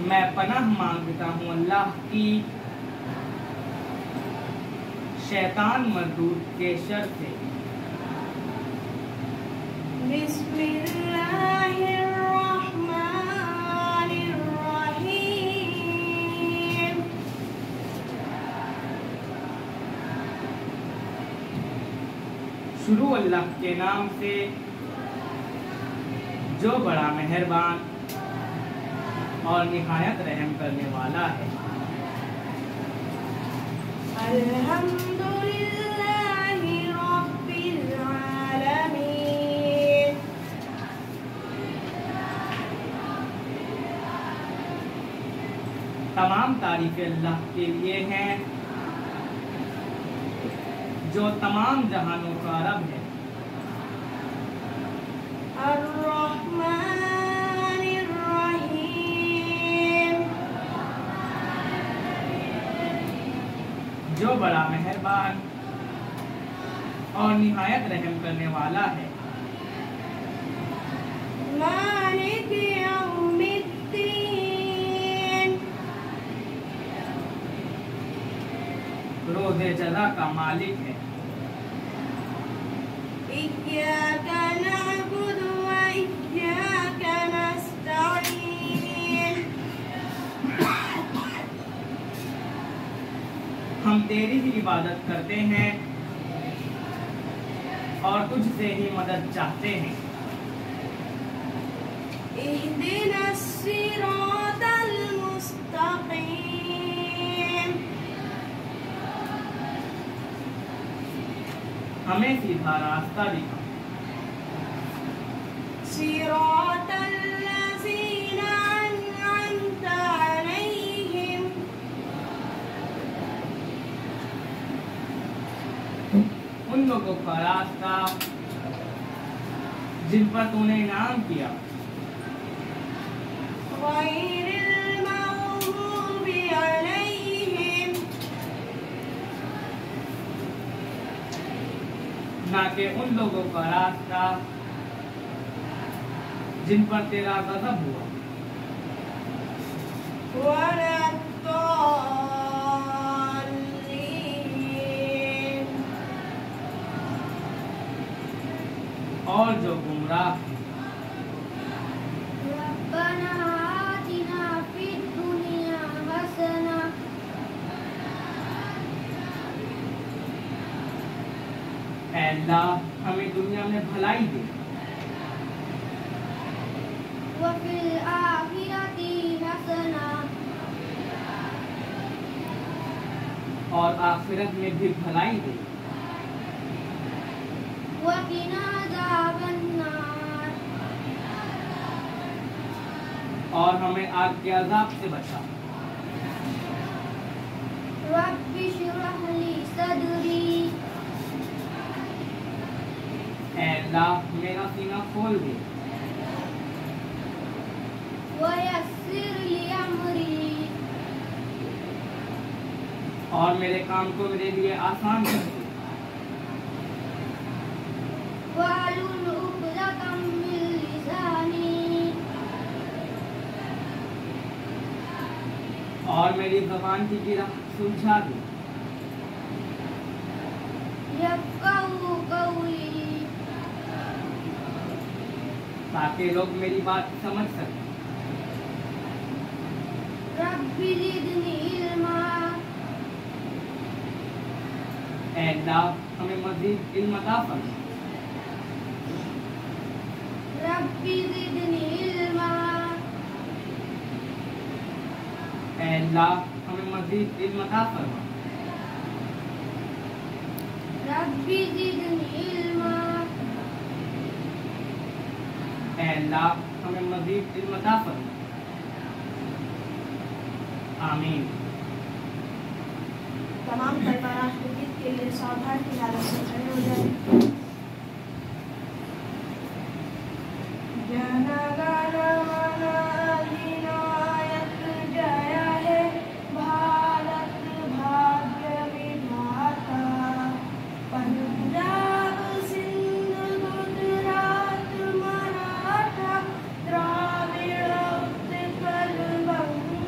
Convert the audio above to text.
میں پناہ مانگتا ہوں اللہ کی شیطان مردود کے شر سے۔ بسم اللہ الرحمن الرحیم۔ شروع اللہ کے نام سے جو بڑا مہربان اور نہایت رحم کرنے والا ہے۔ الحمدللہ رب العالمین۔ تمام تعریفیں اللہ کے لیے ہیں جو تمام جہانوں کا رب ہے۔ الرحمن الرحیم۔ جو بڑا مہربان اور نہایت رحم کرنے والا ہے۔ مالک یوم الدین۔ روز جزا کا مالک ہے۔ ایاک نعبد و ایاک نستعین۔ ہم تیری ہی عبادت کرتے ہیں اور تجھ سے ہی مدد چاہتے ہیں۔ اہدنا الصراط المستقیم۔ ہمیں سیدھا راستہ دکھا۔ صراط الذین انعمت علیہم۔ ان لوگوں کا راستہ جن پر تو نے انعام کیا۔ غیر المغضوب علیہم۔ نہ کہ ان لوگوں کا راستہ جن پر تیرا غضب ہوا۔ ولا الضالین۔ اور جو گمراہ ہیں۔ ربنا آتنا فی الدنیا حسنہ اے اللہ ہمیں دنیا میں بھلائی دے وفی الآخرۃ حسنہ اور آخرت میں بھی بھلائی دے۔ وقنا عذاب النار۔ اور ہمیں آگ کے عذاب سے بچا۔ رب اشرح لی صدری۔ اے اللہ میرا سینہ کھول دے ویسر لی امری۔ اور میرے کام کو میرے لیے آسان کر دے۔ واحلل عقدۃ من لسانی۔ اور میری زبان کی گرہ سلجھا دے یفقہوا قولی۔ تاکہ لوگ میری بات سمجھ سکیں۔ رب زدنی علما۔ اے اللہ ہمیں مزید علم عطا فرما۔ رب زدنی علما۔ اے اللہ ہمیں مزید علم عطا فرما۔ رب زدنی علما۔ اے اللہ ہمیں مزید علم عطا فرما۔ آمین۔ تمام سربراہ گیت کے لیے ساودھان کی حالت سے کھڑے ہو جائیں۔ جن گن من ادھینایت جయ ہے بھارت بھاگیہ ودھاتا۔ پنجاب سندھ گجرات مراٹھا دراوڑ اتکل بنگا۔